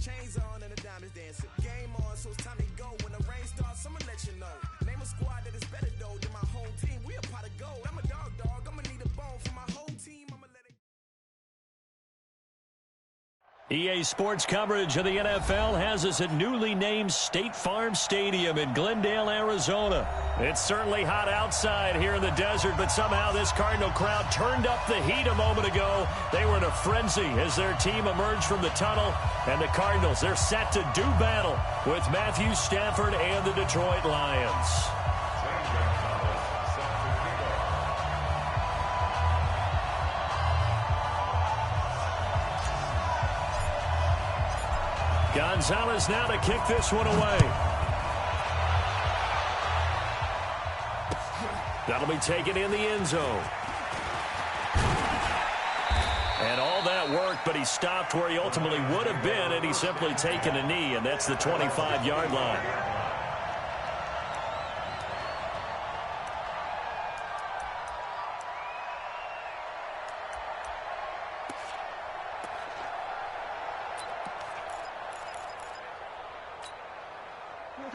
Chains on and the diamonds dancing. Game on, so it's time to go. When the rain starts, I'ma let you know. Name a squad that is better though than my home team. We a pot of gold. I'm a dog. I'ma need a bone for my whole team. I'ma let it. EA Sports coverage of the NFL has us at newly named State Farm Stadium in Glendale, Arizona. It's certainly hot outside here in the desert, but somehow this Cardinal crowd turned up the heat a moment ago. They were in a frenzy as their team emerged from the tunnel, and the Cardinals, they're set to do battle with Matthew Stafford and the Detroit Lions. Gonzalez now to kick this one away. That'll be taken in the end zone. And all that worked, but he stopped where he ultimately would have been, and he's simply taken a knee, and that's the 25-yard line.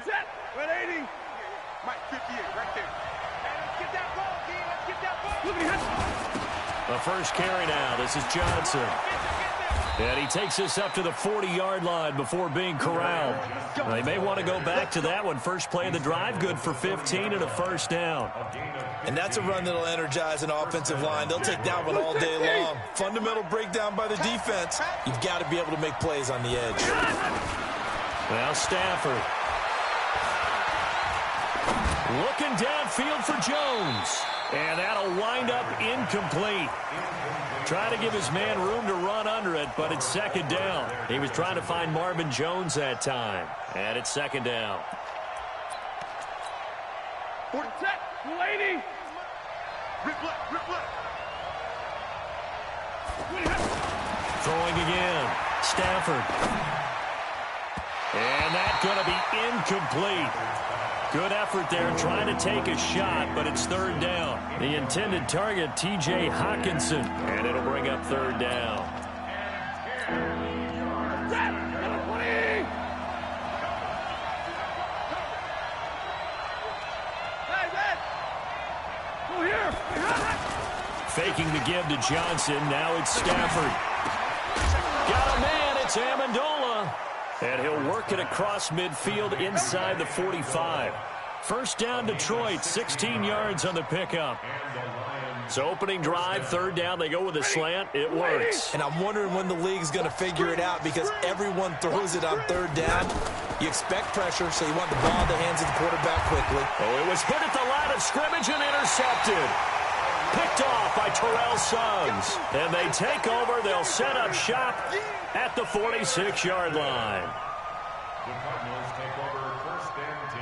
Set. 180. Mike 58 right there. Hey, let's get that ball, G. Let's get that ball. Look at him. The first carry now. This is Johnson. And he takes this up to the 40-yard line before being corralled. They may want to go back to that one. First play of the drive, good for 15 and a first down. And that's a run that'll energize an offensive line. They'll take that one all day long. Fundamental breakdown by the defense. You've got to be able to make plays on the edge. Now Stafford. Looking downfield for Jones. And that'll wind up incomplete. Trying to give his man room to run under it, but it's second down. He was trying to find Marvin Jones that time. And it's second down. 40 set. 280. Rip left. Throwing again. Stafford. And that's going to be incomplete. Good effort there trying to take a shot, but it's third down. The intended target, T.J. Hawkinson, and it'll bring up third down. Faking the give to Johnson. Now it's Stafford. Got a man. It's Amendola. And he'll work it across midfield inside the 45. First down, Detroit, 16 yards on the pickup. So opening drive, third down, they go with a slant. It works. And I'm wondering when the league's going to figure it out because everyone throws it on third down. You expect pressure, so you want the ball in the hands of the quarterback quickly. Oh, it was hit at the line of scrimmage and intercepted. Picked off by Terrell Suggs. And they take over. They'll set up shop at the 46-yard line. The Cardinals take over first and 10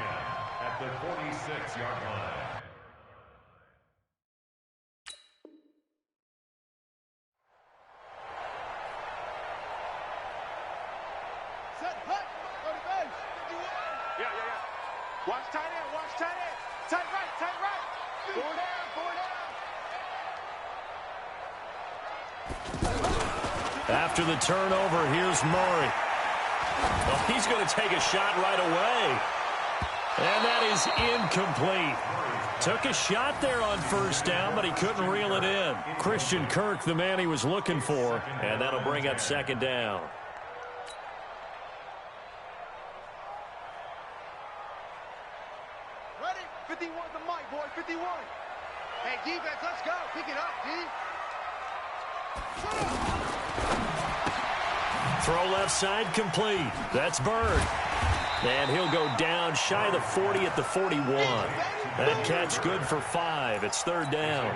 at the 46-yard line. Set, hut, go to base. Yeah. Watch tight end. Tight right. Four down. After the turnover, here's Murray. Well, he's going to take a shot right away. And that is incomplete. Took a shot there on first down, but he couldn't reel it in. Christian Kirk, the man he was looking for, and that'll bring up second down. Ready? 51 the mic, boy. 51. Hey, defense, let's go. Pick it up, D. Throw left side complete. That's Bird. And he'll go down shy of the 40 at the 41. That catch good for 5. It's third down.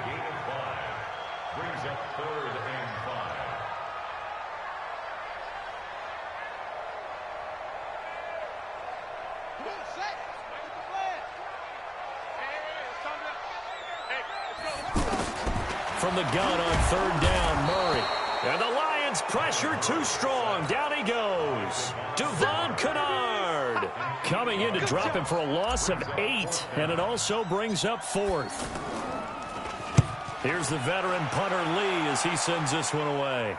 Brings up third and 5. Come on, set. Where's the flag? Hey, let's go. From the gun on third down, Murray. And the Lions pressure too strong. Down he goes. Devon Kennard coming in to drop him for a loss of 8. And it also brings up fourth. Here's the veteran punter Lee as he sends this one away.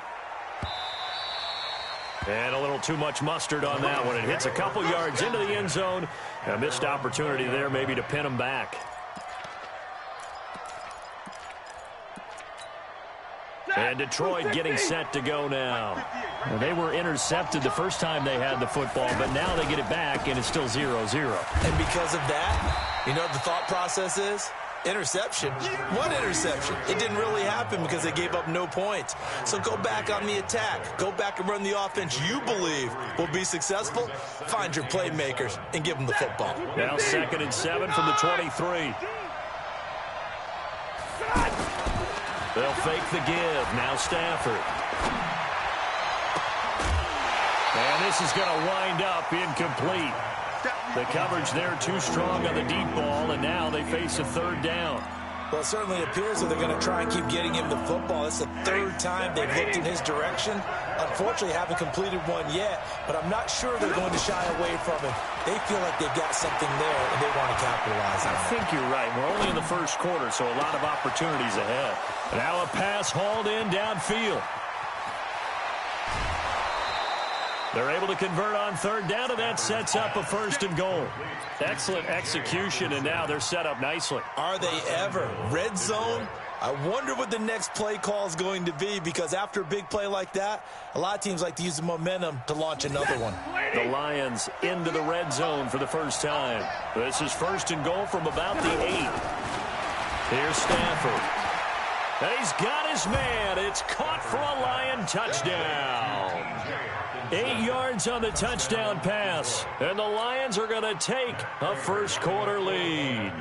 And a little too much mustard on that one. It hits a couple yards into the end zone. A missed opportunity there maybe to pin him back. And Detroit getting set to go now. Well, they were intercepted the first time they had the football, but now they get it back, and it's still 0-0. And because of that, you know what the thought process is? Interception. One interception. It didn't really happen because they gave up no points. So go back on the attack. Go back and run the offense you believe will be successful. Find your playmakers and give them the football. Now 2nd and 7 from the 23. They'll fake the give. Now Stafford. And this is going to wind up incomplete. The coverage there too strong on the deep ball, and now they face a 3rd down. Well, it certainly appears that they're going to try and keep getting him the football. It's the 3rd time they've looked in his direction. Unfortunately, haven't completed one yet, but I'm not sure they're going to shy away from him. They feel like they've got something there, and they want to capitalize on it. I think you're right. We're only in the first quarter, so a lot of opportunities ahead. Now a pass hauled in downfield. They're able to convert on 3rd down, and that sets up a 1st and goal. Excellent execution, and now they're set up nicely. Are they ever? Red zone? I wonder what the next play call is going to be, because after a big play like that, a lot of teams like to use the momentum to launch another one. The Lions into the red zone for the first time. This is 1st and goal from about the 8. Here's Stafford. He's got his man. It's caught for a Lion touchdown. 8 yards on the touchdown pass. And the Lions are going to take a first quarter lead.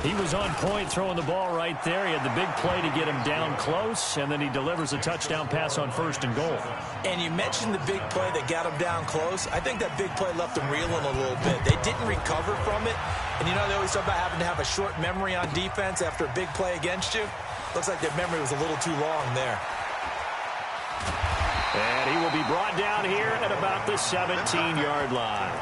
He was on point throwing the ball right there. He had the big play to get him down close, and then he delivers a touchdown pass on 1st and goal. And you mentioned the big play that got him down close. I think that big play left him reeling a little bit. They didn't recover from it. And you know, they always talk about having to have a short memory on defense after a big play against you. Looks like their memory was a little too long there. And he will be brought down here at about the 17-yard line.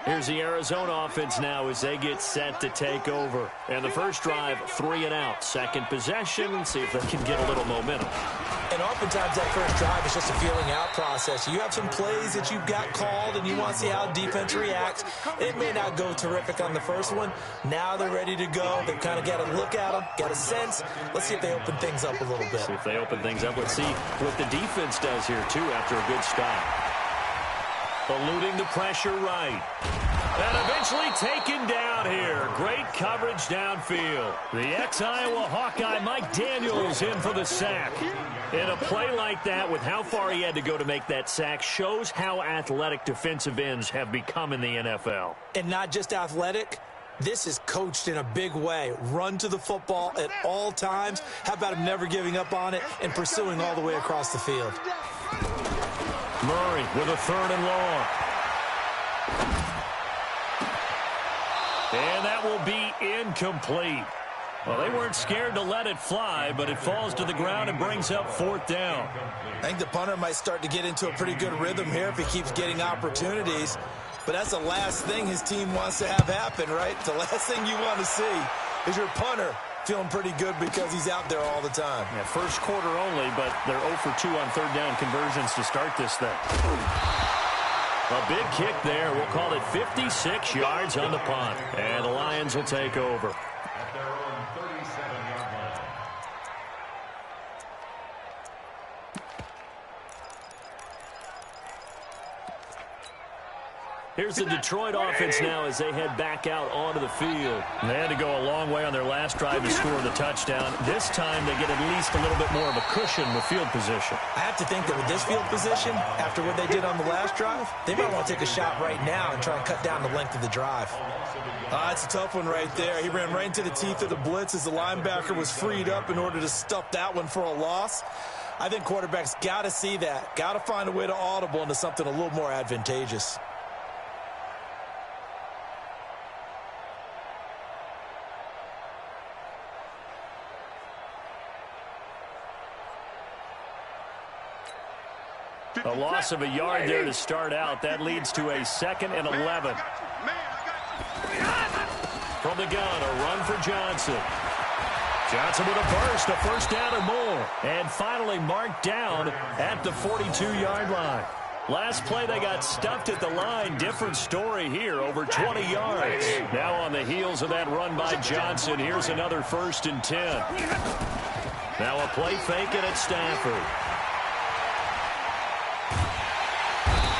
Here's the Arizona offense now as they get set to take over. And the first drive, 3 and out. Second possession, see if they can get a little momentum. And oftentimes that first drive is just a feeling out process. You have some plays that you've got called and you want to see how defense reacts. It may not go terrific on the first one. Now they're ready to go. They've kind of got to look at them, got a sense. Let's see if they open things up a little bit. See if they open things up. Let's see what the defense does here, too, after a good stop. Eluding the pressure right. And eventually taken down here. Great coverage downfield. The ex-Iowa Hawkeye Mike Daniels in for the sack. And a play like that with how far he had to go to make that sack shows how athletic defensive ends have become in the NFL. And not just athletic. This is coached in a big way. Run to the football at all times. How about him never giving up on it and pursuing all the way across the field? Murray with a 3rd and long. And that will be incomplete. Well, they weren't scared to let it fly, but it falls to the ground and brings up 4th down. I think the punter might start to get into a pretty good rhythm here if he keeps getting opportunities. But that's the last thing his team wants to have happen, right? The last thing you want to see is your punter feeling pretty good because he's out there all the time. Yeah, first quarter only, but they're 0 for 2 on 3rd down conversions to start this thing. A big kick there. We'll call it 56 yards on the punt. And the Lions will take over. At their own 37-yard line. Here's the Detroit offense now as they head back out onto the field. They had to go a long way on their last drive to score the touchdown. This time they get at least a little bit more of a cushion with field position. I have to think that with this field position, after what they did on the last drive, they might want to take a shot right now and try and cut down the length of the drive. It's a tough one right there. He ran right into the teeth of the blitz as the linebacker was freed up in order to stuff that one for a loss. I think quarterbacks got to see that, got to find a way to audible into something a little more advantageous. A loss of a yard there to start out. That leads to a 2nd and 11. From the gun, a run for Johnson. Johnson with a burst, a first down or more. And finally marked down at the 42-yard line. Last play, they got stuffed at the line. Different story here, over 20 yards. Now on the heels of that run by Johnson, here's another 1st and 10. Now a play fake it at Stafford.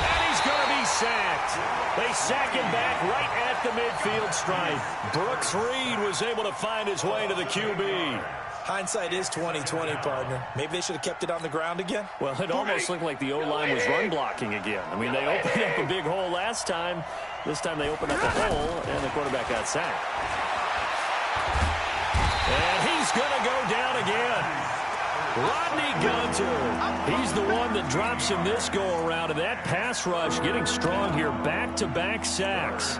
And he's going to be sacked. They sack him back right at the midfield stripe. Brooks Reed was able to find his way to the QB. Hindsight is 20/20, partner. Maybe they should have kept it on the ground again. Well, it almost looked like the O-line was run blocking again. I mean, they opened up a big hole last time. This time they opened up a hole, and the quarterback got sacked. And he's going to go down again. Rodney Gunter. He's the one that drops him this go-around, and that pass rush getting strong here. Back-to-back sacks.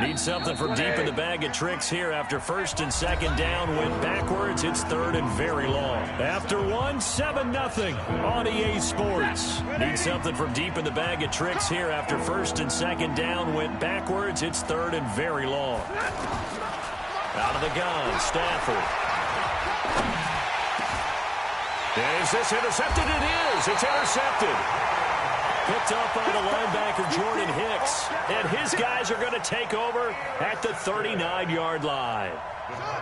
Need something from deep in the bag of tricks here after 1st and 2nd down. Went backwards. It's 3rd and very long. After 7-0 on EA Sports. Need something from deep in the bag of tricks here after 1st and 2nd down. Went backwards. It's 3rd and very long. Out of the gun, Stafford. Is this intercepted? It is. It's intercepted. Picked up by the linebacker, Jordan Hicks. And his guys are going to take over at the 39-yard line.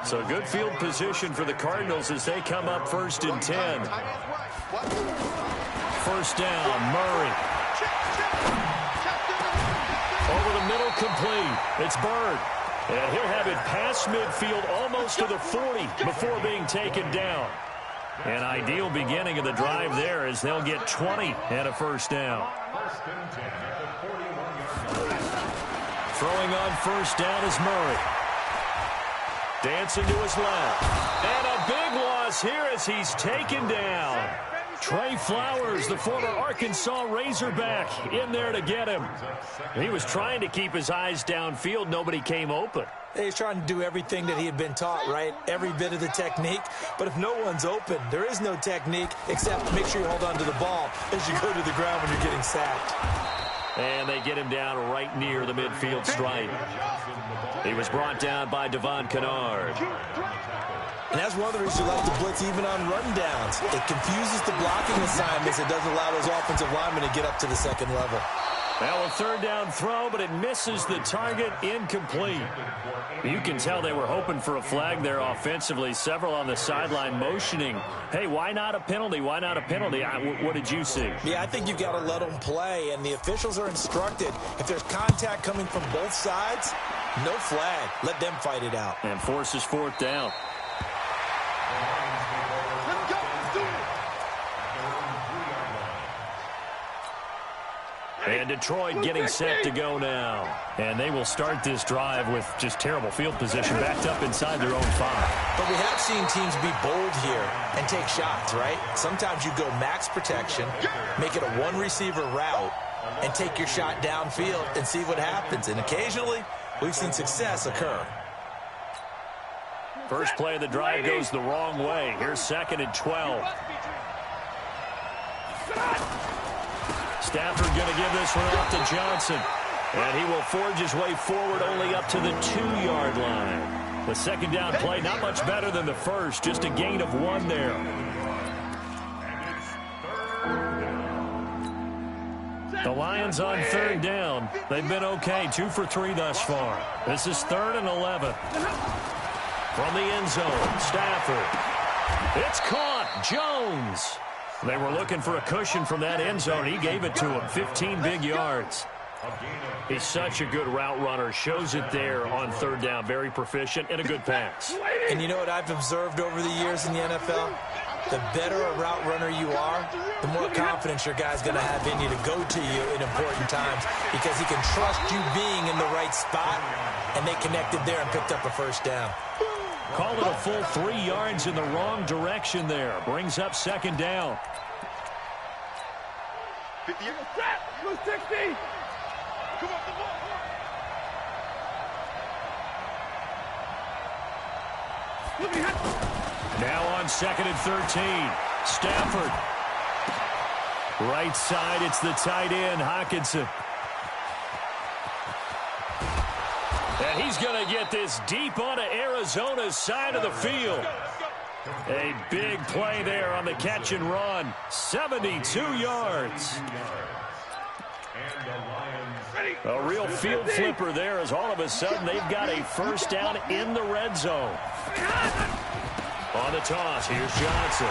So good field position for the Cardinals as they come up 1st and 10. 1st down, Murray. Over the middle, complete. It's Bird. And he'll have it past midfield almost to the 40 before being taken down. An ideal beginning of the drive there as they'll get 20 and a 1st down. Throwing on 1st down is Murray. Dancing to his left. And a big loss here as he's taken down. Trey Flowers, the former Arkansas Razorback, in there to get him. He was trying to keep his eyes downfield. Nobody came open. He's trying to do everything that he had been taught, right? Every bit of the technique. But if no one's open, there is no technique except make sure you hold on to the ball as you go to the ground when you're getting sacked. And they get him down right near the midfield stripe. He was brought down by Devon Kennard. And that's one of the reasons you like to blitz even on rundowns. It confuses the blocking assignments. It doesn't allow those offensive linemen to get up to the 2nd level. Well, a 3rd down throw, but it misses the target, incomplete. You can tell they were hoping for a flag there offensively. Several on the sideline motioning, hey, why not a penalty? Why not a penalty? What did you see? Yeah, I think you've got to let them play, and the officials are instructed. If there's contact coming from both sides, no flag. Let them fight it out. And forces 4th down. And Detroit getting set to go now. And they will start this drive with just terrible field position backed up inside their own 5. But we have seen teams be bold here and take shots, right? Sometimes you go max protection, make it a one-receiver route, and take your shot downfield and see what happens. And occasionally, we've seen success occur. First play of the drive goes the wrong way. Here's 2nd and 12. Stafford going to give this one off to Johnson. And he will forge his way forward only up to the 2-yard line. The 2nd down play, not much better than the first, just a gain of 1 there. The Lions on 3rd down. They've been okay, 2 for 3 thus far. This is 3rd and 11. From the end zone, Stafford. It's caught. Jones. They were looking for a cushion from that end zone. He gave it to him. 15 big yards. He's such a good route runner. Shows it there on 3rd down. Very proficient and a good pass. And you know what I've observed over the years in the NFL? The better a route runner you are, the more confidence your guy's going to have in you to go to you in important times because he can trust you being in the right spot, and they connected there and picked up a 1st down. Call it a full 3 yards in the wrong direction there. Brings up 2nd down. 50. 60. Come on, the ball. Now on 2nd and 13. Stafford. Right side, it's the tight end, Hockenson. And he's going to get this deep onto Arizona's side of the field. A big play there on the catch and run. 72 yards. A real field flipper there as all of a sudden they've got a first down in the red zone. On the toss, here's Johnson.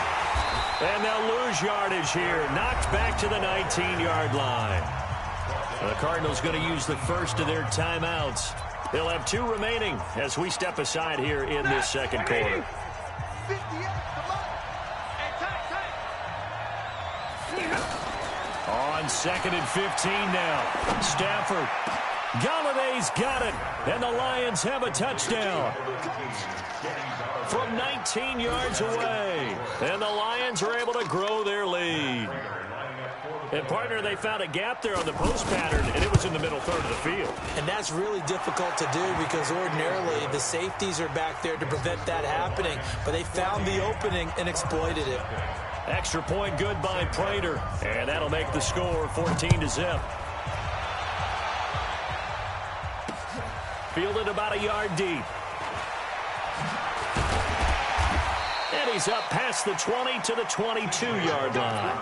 And they'll lose yardage here. Knocked back to the 19-yard line. The Cardinals going to use the first of their timeouts. They'll have 2 remaining as we step aside here in this second quarter. On 2nd and 15 now. Stafford. Galladay's got it. And the Lions have a touchdown. From 19 yards away. And the Lions are able to grow their lead. And, partner, they found a gap there on the post pattern, and it was in the middle third of the field. And that's really difficult to do because ordinarily the safeties are back there to prevent that happening. But they found the opening and exploited it. Extra point good by Prater. And that'll make the score 14-0. Fielded about a yard deep. And he's up past the 20 to the 22-yard line.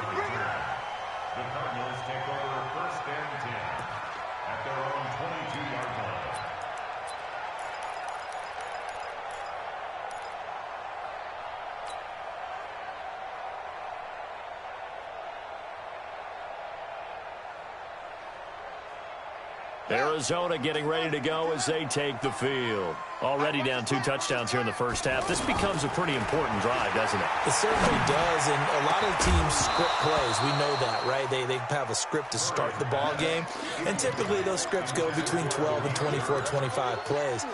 The Cardinals take over 1st and 10 at their own 22-yard line. Arizona getting ready to go as they take the field. Already down 2 touchdowns here in the first half. This becomes a pretty important drive, doesn't it? It certainly does, and a lot of teams script plays. We know that, right? They have a script to start the ball game, and typically those scripts go between 12 and 24, 25 plays.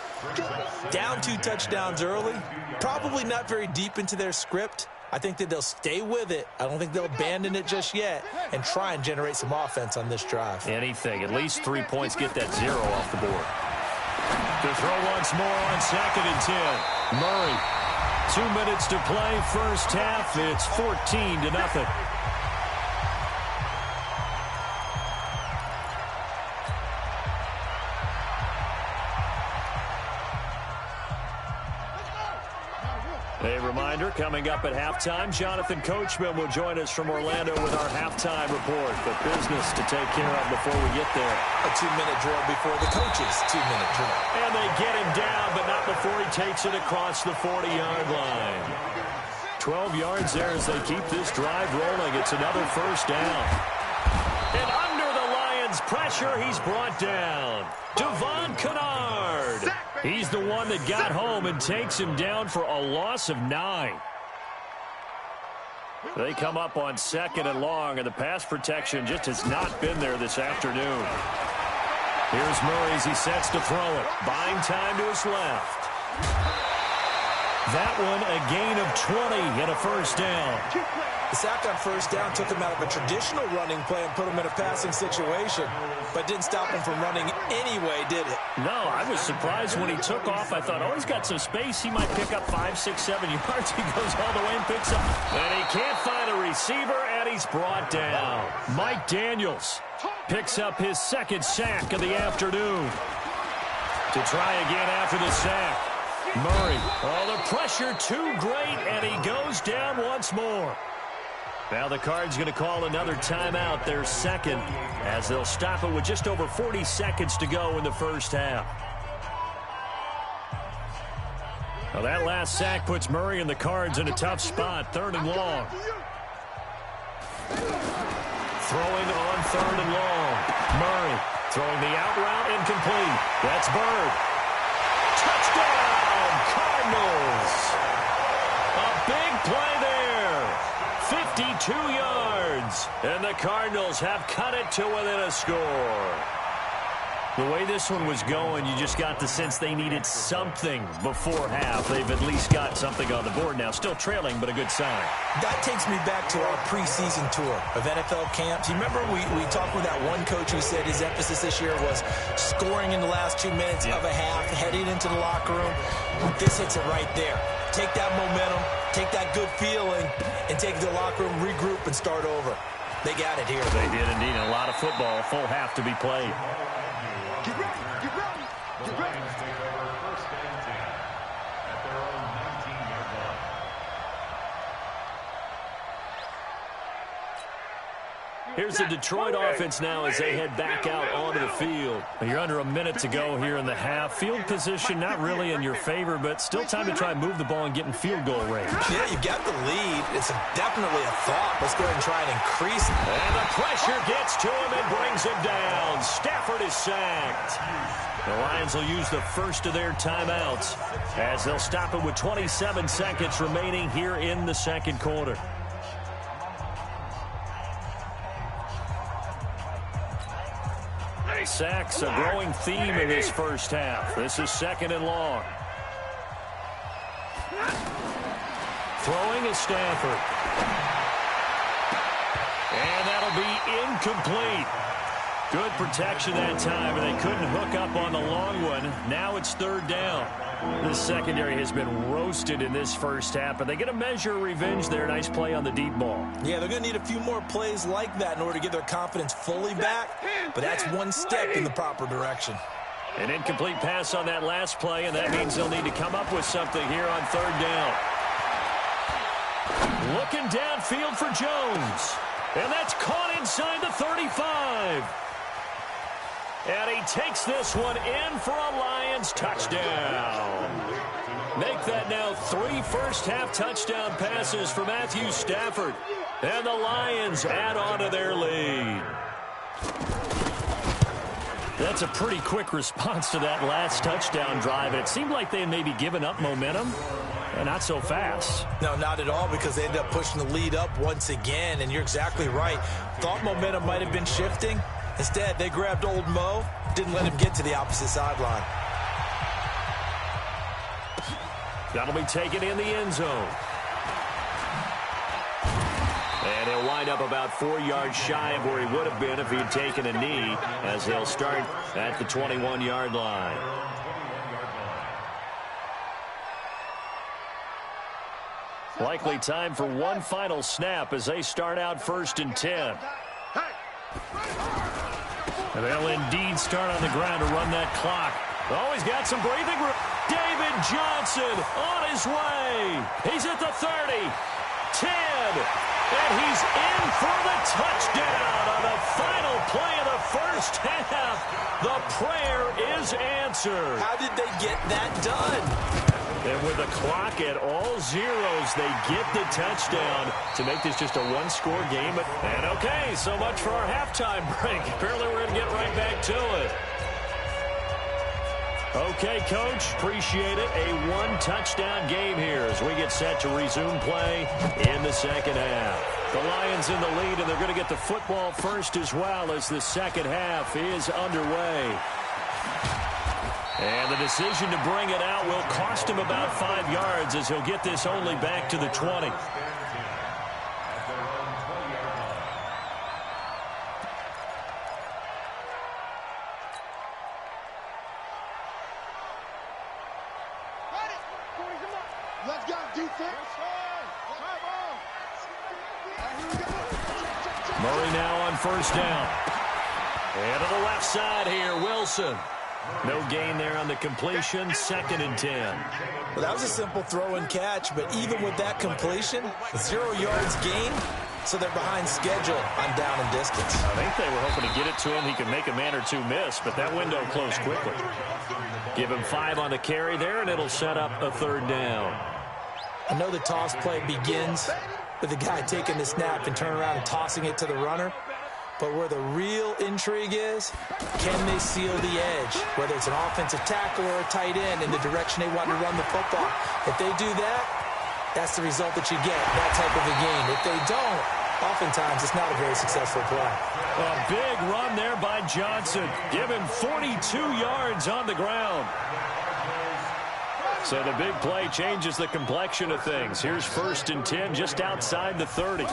Down 2 touchdowns early, probably not very deep into their script. I think that they'll stay with it. I don't think they'll abandon it just yet and try and generate some offense on this drive. Anything. At least 3 points. Get that 0 off the board. To throw once more on 2nd and 10. Murray. 2 minutes to play. First half. It's 14-0. A reminder, coming up at halftime, Jonathan Coachman will join us from Orlando with our halftime report. But business to take care of before we get there. A 2-minute drill before the coach's 2-minute drill. And they get him down, but not before he takes it across the 40-yard line. 12 yards there as they keep this drive rolling. It's another first down. And under the Lions' pressure, he's brought down. Devon Kennard. He's the one that got home and takes him down for a loss of 9. They come up on 2nd and long, and the pass protection just has not been there this afternoon. Here's Murray as he sets to throw it. Buying time to his left. That one a gain of 20 and a first down. The sack on first down took him out of a traditional running play and put him in a passing situation, but didn't stop him from running anyway, did it? No, I was surprised when he took off. I thought, oh, he's got some space. He might pick up 5, 6, 7 yards. He goes all the way and picks up. And he can't find a receiver, and he's brought down. Mike Daniels picks up his 2nd sack of the afternoon. To try again after the sack. Murray. Oh, the pressure too great, and he goes down once more. Now the Cards going to call another timeout, their 2nd, as they'll stop it with just over 40 seconds to go in the first half. Well, that last sack puts Murray and the Cards in a tough spot, 3rd and long. Throwing on 3rd and long. Murray throwing the out route incomplete. That's Bird. Touchdown, Cardinals. A big play there. 52 yards, and the Cardinals have cut it to within a score. The way this one was going, you just got the sense they needed something before half. They've at least got something on the board now. Still trailing, but a good sign. That takes me back to our preseason tour of NFL camps. You remember we talked with that one coach who said his emphasis this year was scoring in the last 2 minutes of a half, heading into the locker room. This hits it right there. Take that momentum, take that good feeling, and take it to the locker room, regroup, and start over. They got it here. They did indeed. A lot of football, full half to be played. The Lions take over first and 10 at their own 19-yard line. Here's the Detroit offense now as they head back out onto the field. You're under a minute to go here in the half. Field position not really in your favor, but still time to try and move the ball and get in field goal range. Yeah, you got the lead. It's definitely a thought. Let's go ahead and try and increase it. And the pressure gets to him and brings him down. Stafford is sacked. The Lions will use the first of their timeouts as they'll stop it with 27 seconds remaining here in the second quarter. Sacks, a growing theme in this first half. This is second and long. Throwing is Stafford. And that'll be incomplete. Good protection that time, and they couldn't hook up on the long one. Now it's third down. This secondary has been roasted in this first half, but they get a measure of revenge there. Nice play on the deep ball. Yeah, they're going to need a few more plays like that in order to get their confidence fully back, but that's one step in the proper direction. An incomplete pass on that last play, and that means they'll need to come up with something here on third down. Looking downfield for Jones, and that's caught inside the 35. And he takes this one in for a Lions touchdown. Make that now 3 first-half touchdown passes for Matthew Stafford. And the Lions add on to their lead. That's a pretty quick response to that last touchdown drive. And it seemed like they had maybe given up momentum. And not so fast. No, not at all, because they ended up pushing the lead up once again. And you're exactly right. Thought momentum might have been shifting. Instead, they grabbed old Mo, didn't let him get to the opposite sideline. That'll be taken in the end zone. And he'll wind up about 4 yards shy of where he would have been if he had taken a knee, as they'll start at the 21-yard line. Likely time for one final snap as they start out first and 10. And they'll indeed start on the ground to run that clock. Oh, he's got some breathing room. David Johnson on his way. He's at the 30, 10, and he's in for the touchdown on the final play of the first half. The prayer is answered. How did they get that done? And with the clock at all zeros, they get the touchdown to make this just a one-score game. And okay, so much for our halftime break. Apparently we're going to get right back to it. Okay, Coach, appreciate it. A one-touchdown game here as we get set to resume play in the second half. The Lions in the lead, and they're going to get the football first as well as the second half is underway. And the decision to bring it out will cost him about 5 yards as he'll get this only back to the 20. Let's go, defense. Murray now on first down. And to the left side here, Wilson. No gain there on the completion, second and 10. Well, that was a simple throw and catch, but even with that completion, 0 yards gain, so they're behind schedule on down and distance. I think they were hoping to get it to him. He could make a man or two miss, but that window closed quickly. Give him 5 on the carry there, and it'll set up a third down. I know the toss play begins with the guy taking the snap and turning around and tossing it to the runner. But where the real intrigue is, can they seal the edge? Whether it's an offensive tackle or a tight end in the direction they want to run the football. If they do that, that's the result that you get, that type of a game. If they don't, oftentimes it's not a very successful play. A big run there by Johnson. Give him 42 yards on the ground. So the big play changes the complexion of things. Here's first and 10 just outside the 30.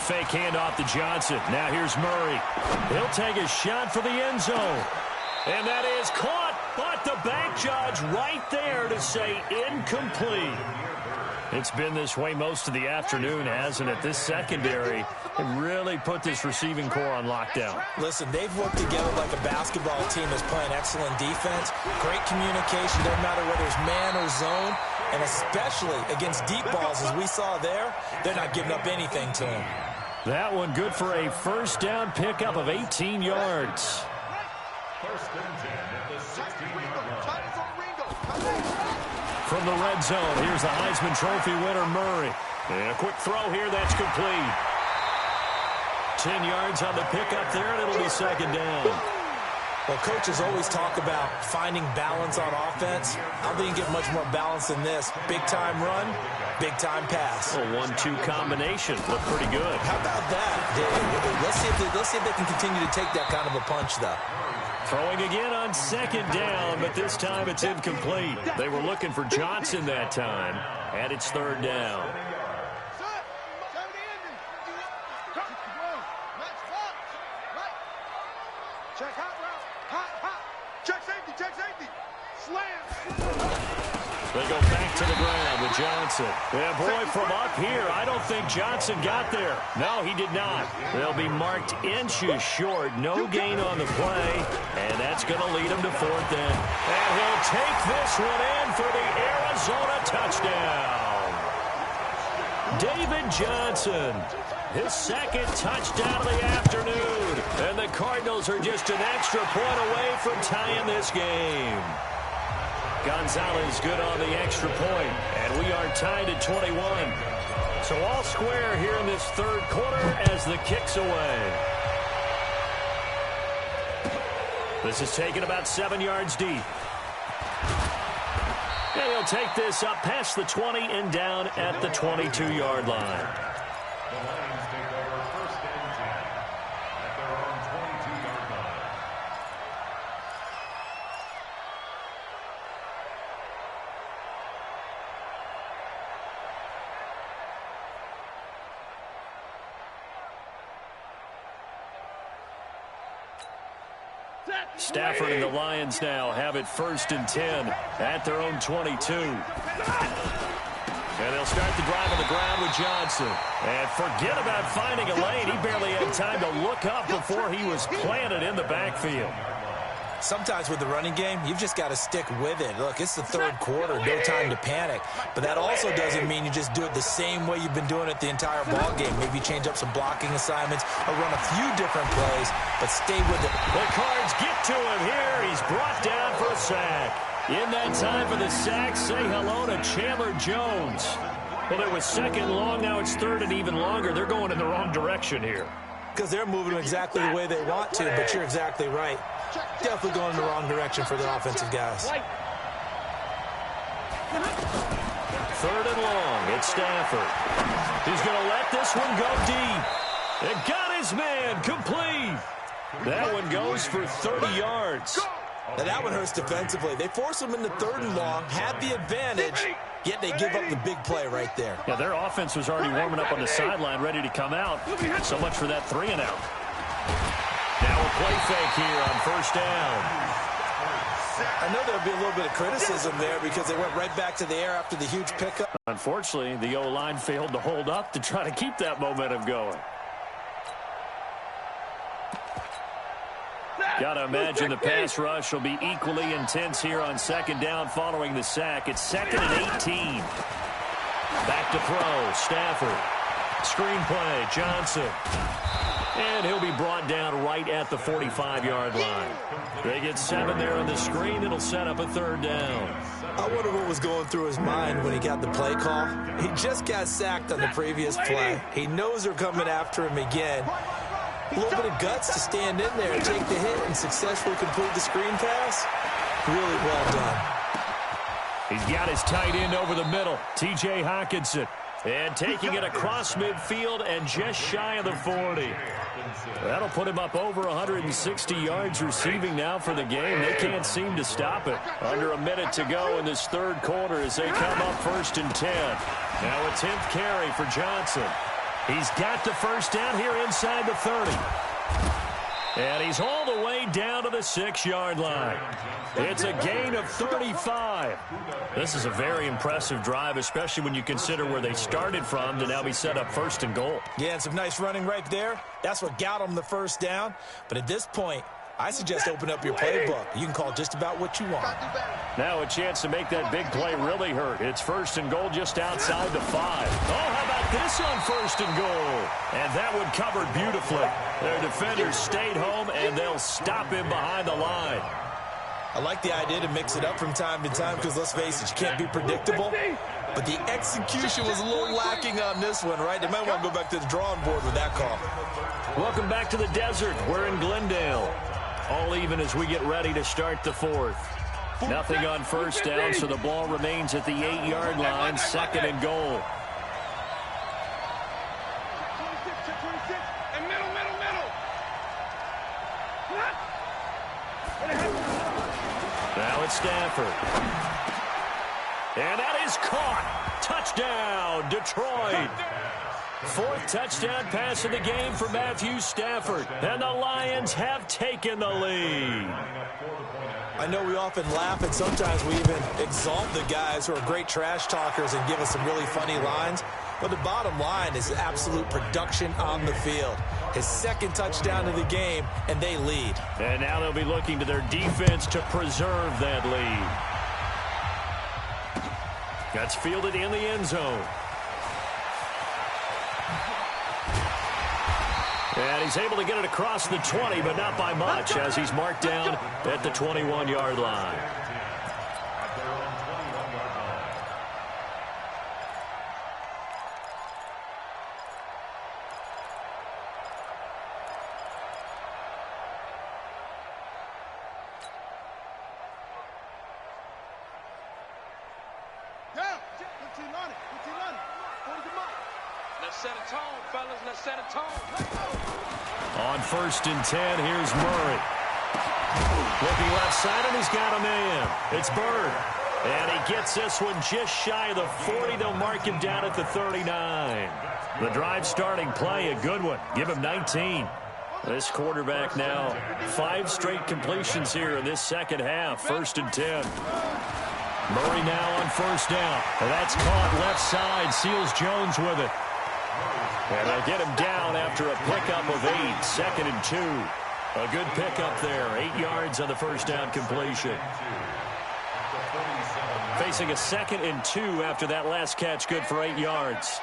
Fake handoff to Johnson. Now here's Murray. He'll take a shot for the end zone. And that is caught, but the back judge right there to say incomplete. It's been this way most of the afternoon, hasn't it? This secondary can really put this receiving core on lockdown. Listen, they've worked together like a basketball team that's playing excellent defense. Great communication, doesn't matter whether it's man or zone. And especially against deep balls, as we saw there, they're not giving up anything to them. That one good for a first down pickup of 18 yards. First and 10 at the 16-yard line. From the red zone, here's the Heisman Trophy winner, Murray. And a quick throw here, that's complete. 10 yards on the pickup there, and it'll be second down. Well, coaches always talk about finding balance on offense. I don't think you get much more balance than this. Big-time run, big-time pass. A 1-2 combination. Look pretty good. How about that? Let's see if they can continue to take that kind of a punch, though. Throwing again on second down, but this time it's incomplete. They were looking for Johnson that time, and it's third down. Check hot route. Hot. Check safety. Slam. They go back to the ground with Johnson. Yeah, boy, from up here, I don't think Johnson got there. No, he did not. They'll be marked inches short. No gain on the play, and that's going to lead him to fourth down. And he'll take this one in for the Arizona touchdown. David Johnson, his second touchdown of the afternoon. And the Cardinals are just an extra point away from tying this game. Gonzalez good on the extra point, and we are tied at 21. So all square here in this third quarter as the kick's away. This is taken about 7 yards deep. And he'll take this up past the 20 and down at the 22-yard line. The Lions take over first and 10 at their own 22-yard line. Stafford and the Lions now have it first and 10 at their own 22. And they'll start the drive on the ground with Johnson. And forget about finding a lane. He barely had time to look up before he was planted in the backfield. Sometimes with the running game, you've just got to stick with it. Look, it's the third quarter, no time to panic. But that also doesn't mean you just do it the same way you've been doing it the entire ball game. Maybe change up some blocking assignments or run a few different plays, but stay with it. The Cards get to him here. He's brought down for a sack. In that time for the sack, say hello to Chandler Jones. Well, it was second long, now it's third and even longer. They're going in the wrong direction here. Because they're moving exactly the way they want to, but you're exactly right. Definitely going in the wrong direction for the offensive guys. Third and long, it's Stafford. He's going to let this one go deep. And got his man, complete. That one goes for 30 yards. Now that one hurts defensively. They force him into third and long, had the advantage, yet they give up the big play right there. Yeah, their offense was already warming up on the sideline, ready to come out. So much for that 3 and out. Now a play fake here on first down. I know there'll be a little bit of criticism there because they went right back to the air after the huge pickup. Unfortunately, the O-line failed to hold up to try to keep that momentum going. Got to imagine the pass rush will be equally intense here on second down following the sack. It's second and 18. Back to throw, Stafford. Screen play, Johnson. And he'll be brought down right at the 45-yard line. They get 7 there on the screen. It'll set up a third down. I wonder what was going through his mind when he got the play call. He just got sacked on the previous play. He knows they're coming after him again. A little bit of guts to stand in there and take the hit and successfully complete the screen pass. Really well done. He's got his tight end over the middle, T.J. Hockenson. And taking it across midfield and just shy of the 40. That'll put him up over 160 yards receiving now for the game. They can't seem to stop it. Under a minute to go in this third quarter as they come up first and 10. Now a 10th carry for Johnson. He's got the first down here inside the 30. And he's all the way down to the 6-yard line. It's a gain of 35. This is a very impressive drive, especially when you consider where they started from to now be set up 1st and goal. Yeah, and some nice running right there. That's what got them the first down. But at this point, I suggest open up your playbook. You can call just about what you want. Now a chance to make that big play really hurt. It's 1st and goal just outside the 5. Oh, how about this on 1st and goal? And that one covered beautifully. Their defenders stayed home, and they'll stop him behind the line. I like the idea to mix it up from time to time because, let's face it, you can't be predictable. But the execution was a little lacking on this one, right? They might want to go back to the drawing board with that call. Welcome back to the desert. We're in Glendale. All even as we get ready to start the 4th. Nothing on 1st down, so the ball remains at the 8-yard line, 2nd and goal. Now it's Stafford. And that is caught. Touchdown, Detroit. 4th touchdown pass of the game for Matthew Stafford. And the Lions have taken the lead. I know we often laugh, and sometimes we even exalt the guys who are great trash talkers and give us some really funny lines. But the bottom line is absolute production on the field. His 2nd touchdown of the game, and they lead. And now they'll be looking to their defense to preserve that lead. That's fielded in the end zone. And he's able to get it across the 20, but not by much, as he's marked down at the 21-yard line. Let's set a tone, fellas. Let's set a tone. On 1st and 10, here's Murray. Looking left side, and he's got a man. It's Bird. And he gets this one just shy of the 40. They'll mark him down at the 39. The drive starting play, a good one. Give him 19. This quarterback now, 5 straight completions here in this 2nd half. 1st and 10. Murray now on 1st down. And that's caught left side. Seals Jones with it. And they get him down after a pickup of 8. 2nd and 2. A good pickup there. 8 yards on the 1st down completion. Facing a 2nd and 2 after that last catch. Good for 8 yards.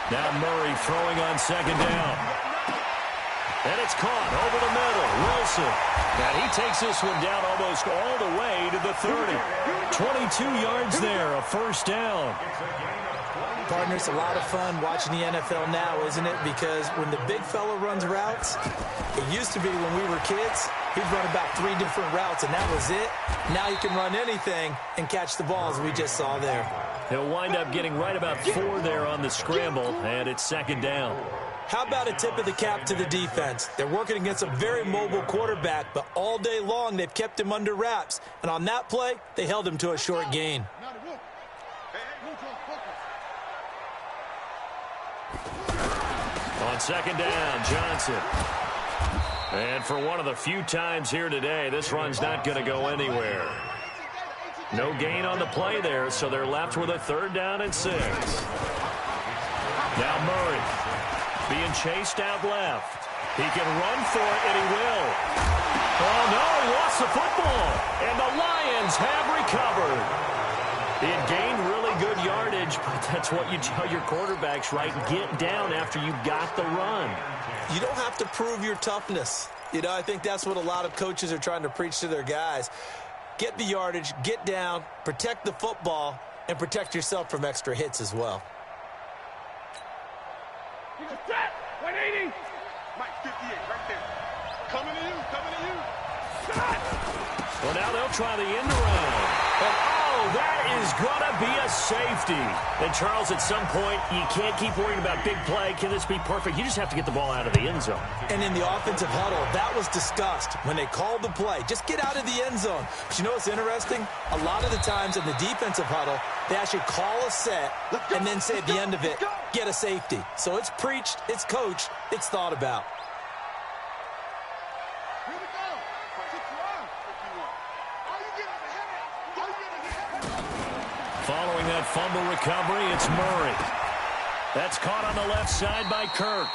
Now Murray throwing on 2nd down. And it's caught over the middle. Wilson. And he takes this one down almost all the way to the 30. 22 yards there. A 1st down. Partner, it's a lot of fun watching the NFL now, isn't it? Because when the big fella runs routes, it used to be when we were kids, he'd run about 3 different routes, and that was it. Now he can run anything and catch the ball, as we just saw there. He'll wind up getting right about 4 there on the scramble, and it's 2nd down. How about a tip of the cap to the defense? They're working against a very mobile quarterback, but all day long they've kept him under wraps. And on that play, they held him to a short gain. On 2nd down, Johnson. And for one of the few times here today, this run's not going to go anywhere. No gain on the play there, so they're left with a 3rd down and 6. Now Murray being chased out left. He can run for it, and he will. Oh, no, he lost the football. And the Lions have recovered. It gained really good yardage, but that's what you tell your quarterbacks, right? Get down after you got the run. You don't have to prove your toughness. You know, I think that's what a lot of coaches are trying to preach to their guys. Get the yardage, get down, protect the football, and protect yourself from extra hits as well. 180. Mike, 58, right there. Coming to you, coming to you. Well, now they'll try the end around. And, oh, that is going to be a safety. And, Charles, at some point, you can't keep worrying about big play. Can this be perfect? You just have to get the ball out of the end zone. And in the offensive huddle, that was discussed when they called the play. Just get out of the end zone. But you know what's interesting? A lot of the times in the defensive huddle, they actually call a set and then say at the end of it, get a safety. So it's preached, it's coached, it's thought about. Following that fumble recovery, it's Murray. That's caught on the left side by Kirk.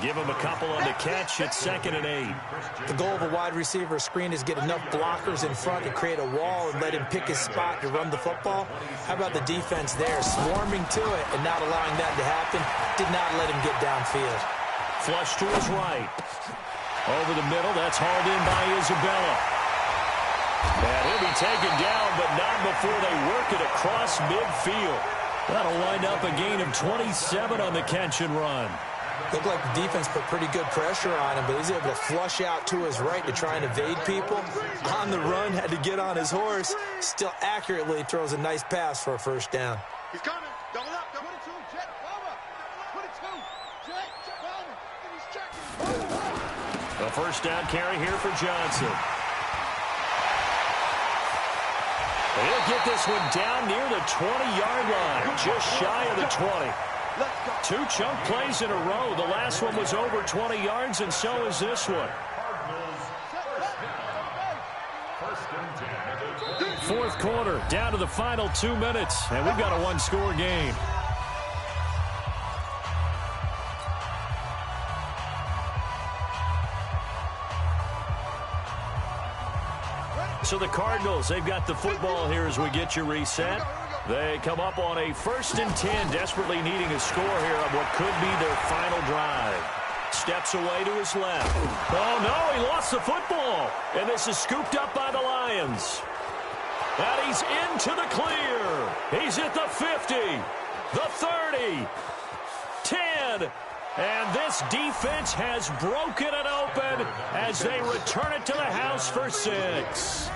Give him a couple on the catch. It's 2nd and 8. The goal of a wide receiver screen is get enough blockers in front to create a wall and let him pick his spot to run the football. How about the defense there, swarming to it and not allowing that to happen? Did not let him get downfield. Flush to his right. Over the middle, that's hauled in by Isabella. And he'll be taken down, but not before they work it across midfield. That'll wind up a gain of 27 on the catch and run. Looked like the defense put pretty good pressure on him, but he's able to flush out to his right to try and evade people. On the run, had to get on his horse. Still accurately throws a nice pass for a first down. He's coming. Double up. 22, jet, cover. 22, jet, cover. And he's checking. A first down carry here for Johnson. He'll get this one down near the 20-yard line, just shy of the 20. 2 chunk plays in a row. The last one was over 20 yards, and so is this one. Fourth quarter, down to the final 2 minutes, and we've got a one-score game. So the Cardinals, they've got the football here as we get you reset. They come up on a 1st and 10, desperately needing a score here on what could be their final drive. Steps away to his left. Oh, no, he lost the football. And this is scooped up by the Lions. And he's into the clear. He's at the 50, the 30, 10. And this defense has broken it open as they return it to the house for 6.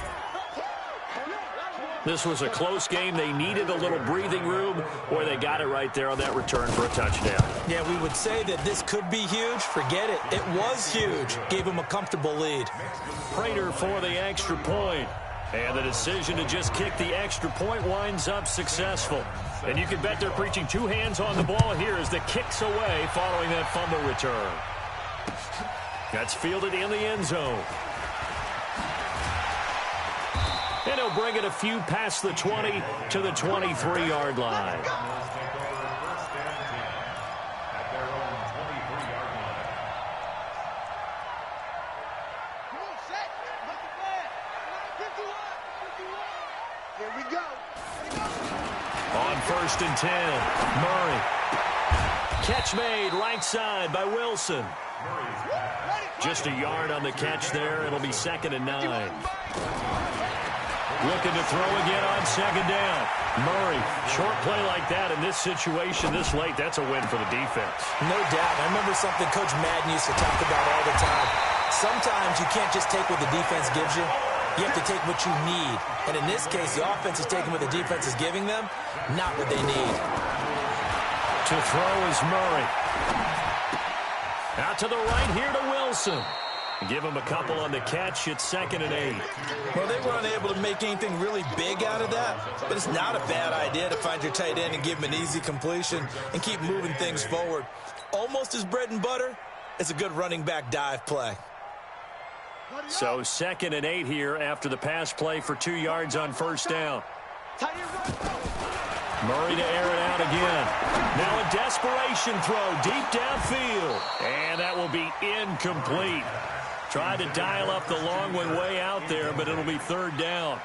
This was a close game. They needed a little breathing room, where they got it right there on that return for a touchdown. Yeah, we would say that this could be huge. Forget it. It was huge. Gave him a comfortable lead. Prater for the extra point. And the decision to just kick the extra point winds up successful. And you can bet they're preaching 2 hands on the ball here as the kick's away following that fumble return. That's fielded in the end zone. And he'll bring it a few past the 20 to the 23-yard line. Here we go. On 1st and 10, Murray. Catch made right side by Wilson. Just a yard on the catch there. It'll be 2nd and 9. Looking to throw again on 2nd down. Murray, short play like that in this situation this late, that's a win for the defense. No doubt. I remember something Coach Madden used to talk about all the time. Sometimes you can't just take what the defense gives you. You have to take what you need. And in this case, the offense is taking what the defense is giving them, not what they need. To throw is Murray. Out to the right here to Wilson. Give him a couple on the catch. It's 2nd and 8. Well, they were unable to make anything really big out of that, but it's not a bad idea to find your tight end and give him an easy completion and keep moving things forward. Almost as bread and butter as a good running back dive play. So 2nd and 8 here after the pass play for 2 yards on 1st down. Murray to air it out again. Now a desperation throw deep downfield. And that will be incomplete. Tried to dial up the long one way out there, but it'll be 3rd down.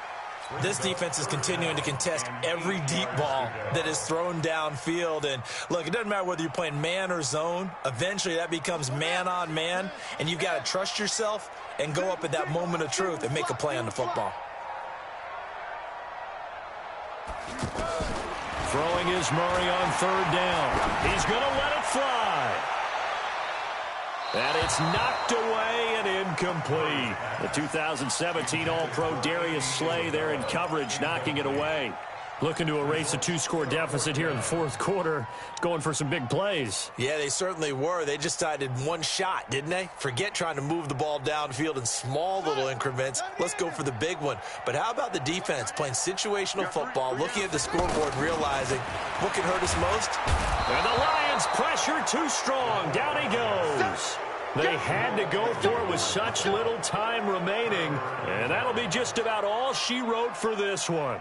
This defense is continuing to contest every deep ball that is thrown downfield. And, look, it doesn't matter whether you're playing man or zone. Eventually that becomes man on man, and you've got to trust yourself and go up at that moment of truth and make a play on the football. Throwing is Murray on 3rd down. He's going to let it fly. And it's knocked away and incomplete. The 2017 All-Pro Darius Slay there in coverage, knocking it away. Looking to erase a 2-score deficit here in the fourth quarter. Going for some big plays. Yeah, they certainly were. They just decided one shot, didn't they? Forget trying to move the ball downfield in small little increments. Let's go for the big one. But how about the defense playing situational football, looking at the scoreboard, realizing what can hurt us most? And the Lions pressure too strong. Down he goes. They had to go for it with such little time remaining. And that'll be just about all she wrote for this one.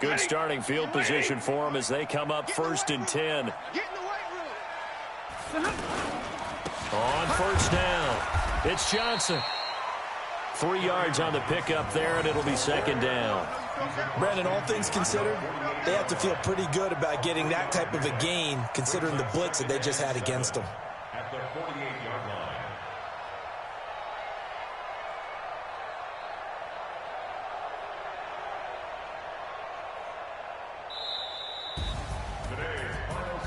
Good starting field position for them as they come up 1st and 10. On first down, it's Johnson. 3 yards on the pickup there, and it'll be 2nd down. Brandon, all things considered, they have to feel pretty good about getting that type of a gain, considering the blitz that they just had against them. At the 48-yard line.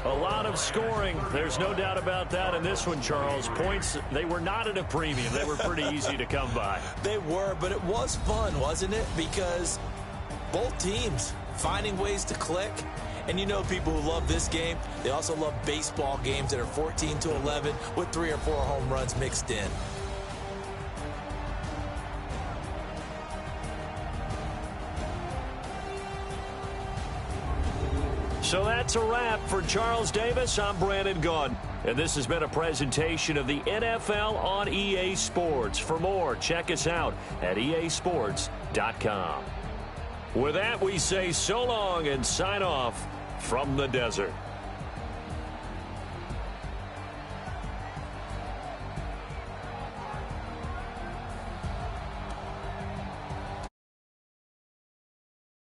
A lot of scoring. There's no doubt about that in this one, Charles. Points, they were not at a premium. They were pretty easy to come by. They were, but it was fun, wasn't it? Because both teams finding ways to click. And you know people who love this game, they also love baseball games that are 14-11 with 3 or 4 home runs mixed in. So that's a wrap for Charles Davis. I'm Brandon Gunn. And this has been a presentation of the NFL on EA Sports. For more, check us out at easports.com. With that, we say so long and sign off from the desert.